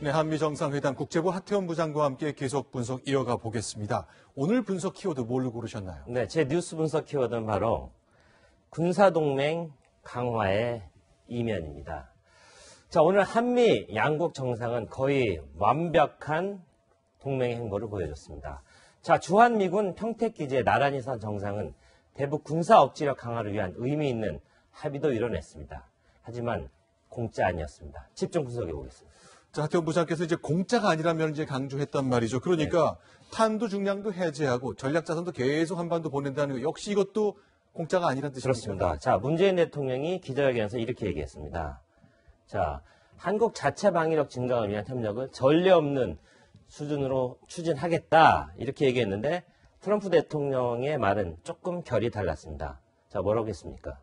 네, 한미 정상회담 국제부 하태원 부장과 함께 계속 분석 이어가 보겠습니다. 오늘 분석 키워드 뭘로 고르셨나요? 네, 제 뉴스 분석 키워드는 바로 군사동맹 강화의 이면입니다. 자, 오늘 한미 양국 정상은 거의 완벽한 동맹의 행보를 보여줬습니다. 자, 주한미군 평택기지에 나란히 선 정상은 대북 군사 억지력 강화를 위한 의미 있는 합의도 이뤄냈습니다. 하지만 공짜 아니었습니다. 집중 분석해 보겠습니다. 자, 하태원 부장께서 이제 공짜가 아니라면 이제 강조했단 말이죠. 그러니까 탄도 중량도 해제하고 전략 자산도 계속 한반도 보낸다는 거 역시 이것도 공짜가 아니란 뜻입니다. 그렇습니다. 자, 문재인 대통령이 기자회견에서 이렇게 얘기했습니다. 자, 한국 자체 방위력 증강을 위한 협력을 전례 없는 수준으로 추진하겠다 이렇게 얘기했는데 트럼프 대통령의 말은 조금 결이 달랐습니다. 자, 뭐라고 했습니까?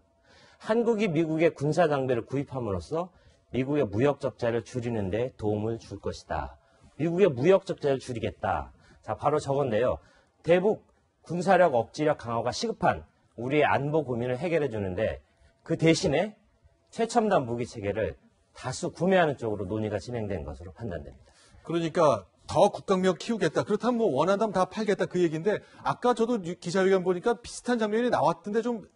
한국이 미국의 군사 장비를 구입함으로써 미국의 무역 적자를 줄이는 데 도움을 줄 것이다. 미국의 무역 적자를 줄이겠다. 자, 바로 저건데요. 대북 군사력 억지력 강화가 시급한 우리의 안보 고민을 해결해 주는데 그 대신에 최첨단 무기 체계를 다수 구매하는 쪽으로 논의가 진행된 것으로 판단됩니다. 그러니까 더 국방력 키우겠다. 그렇다면 뭐 원한다면 다 팔겠다 그 얘기인데 아까 저도 기자회견 보니까 비슷한 장면이 나왔던데 좀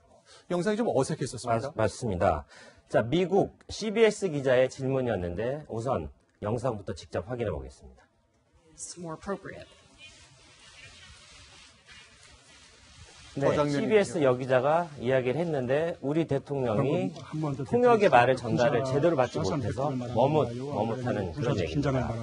영상이 좀 어색했었습니다. 맞습니다. 자, 미국 CBS 기자의 질문이었는데 우선 영상부터 직접 확인해 보겠습니다. 네, CBS 여기자가 이야기를 했는데 우리 대통령이 통역의 말을 전달을 제대로 받지 못해서 머뭇하는 그런 얘기입니다.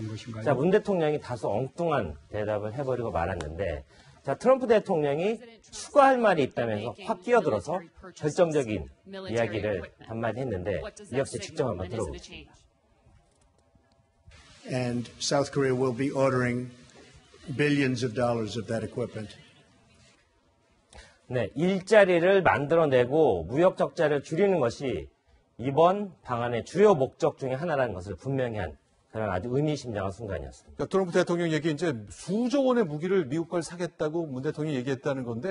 자, 문 대통령이 다소 엉뚱한 대답을 해버리고 말았는데 자, 트럼프 대통령이 추가할 말이 있다면서 확 끼어들어서 결정적인 이야기를 한마디 했는데 이 역시 직접 한번 들어보겠습니다. And South Korea will be ordering billions of dollars of that equipment. 네, 일자리를 만들어내고 무역 적자를 줄이는 것이 이번 방안의 주요 목적 중에 하나라는 것을 분명히 한 그런 아주 의미심장한 순간이었습니다. 그러니까 트럼프 대통령 얘기 이제 수조 원의 무기를 미국 걸 사겠다고 문 대통령이 얘기했다는 건데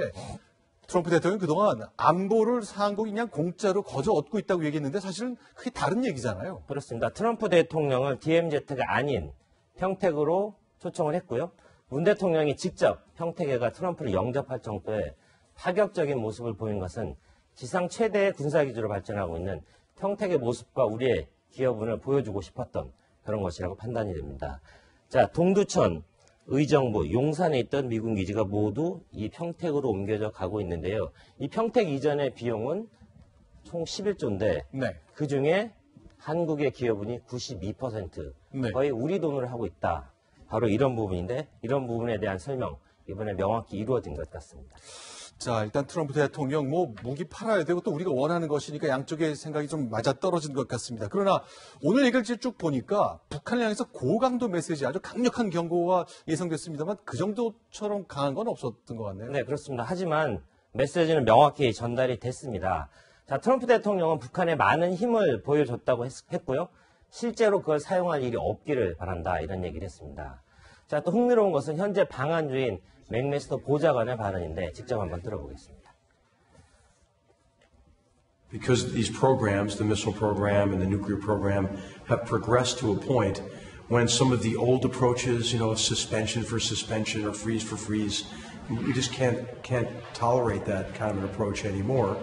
트럼프 대통령이 그동안 안보를 한국이 그냥 공짜로 거저 얻고 있다고 얘기했는데 사실은 그게 다른 얘기잖아요. 그렇습니다. 트럼프 대통령을 DMZ가 아닌 평택으로 초청을 했고요. 문 대통령이 직접 평택에가 트럼프를 영접할 정도의 파격적인 모습을 보인 것은 지상 최대의 군사기지로 발전하고 있는 평택의 모습과 우리의 기여분을 보여주고 싶었던 그런 것이라고 판단이 됩니다. 자, 동두천, 의정부, 용산에 있던 미군 기지가 모두 이 평택으로 옮겨져 가고 있는데요. 이 평택 이전의 비용은 총 11조인데 네. 그중에 한국의 기여분이 92% 네. 거의 우리 돈으로 하고 있다. 바로 이런 부분인데 이런 부분에 대한 설명 이번에 명확히 이루어진 것 같습니다. 자, 일단 트럼프 대통령 뭐 무기 팔아야 되고 또 우리가 원하는 것이니까 양쪽의 생각이 좀 맞아떨어진 것 같습니다. 그러나 오늘 얘기를 쭉 보니까 북한을 향해서 고강도 메시지 아주 강력한 경고가 예상됐습니다만 그 정도처럼 강한 건 없었던 것 같네요. 네, 그렇습니다. 하지만 메시지는 명확히 전달이 됐습니다. 자, 트럼프 대통령은 북한에 많은 힘을 보여줬다고 했고요. 실제로 그걸 사용할 일이 없기를 바란다 이런 얘기를 했습니다. 자, 또 흥미로운 것은 현재 방한주인 맥메스터 보좌관의 발언인데 직접 한번 들어보겠습니다. Because these programs, the missile program and the nuclear program, have progressed to a point when some of the old approaches, suspension for suspension or freeze for freeze, we just can't tolerate that kind of an approach anymore.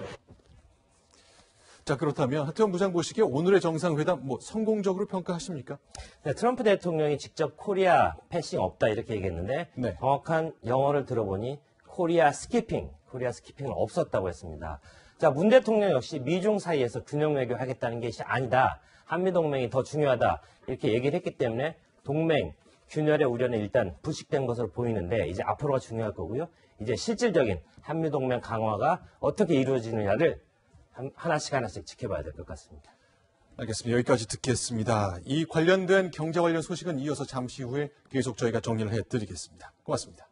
자, 그렇다면 하태원 부장 보시기에 오늘의 정상회담 성공적으로 평가하십니까? 네, 트럼프 대통령이 직접 코리아 패싱 없다 이렇게 얘기했는데 네. 정확한 영어를 들어보니 코리아 스키핑은 없었다고 했습니다. 자, 문 대통령 역시 미중 사이에서 균형 외교하겠다는 게 아니다. 한미동맹이 더 중요하다. 이렇게 얘기를 했기 때문에 동맹 균열의 우려는 일단 불식된 것으로 보이는데 이제 앞으로가 중요할 거고요. 이제 실질적인 한미동맹 강화가 어떻게 이루어지느냐를 하나씩 지켜봐야 될 것 같습니다. 알겠습니다. 여기까지 듣겠습니다. 이 관련된 경제 관련 소식은 이어서 잠시 후에 계속 저희가 정리를 해드리겠습니다. 고맙습니다.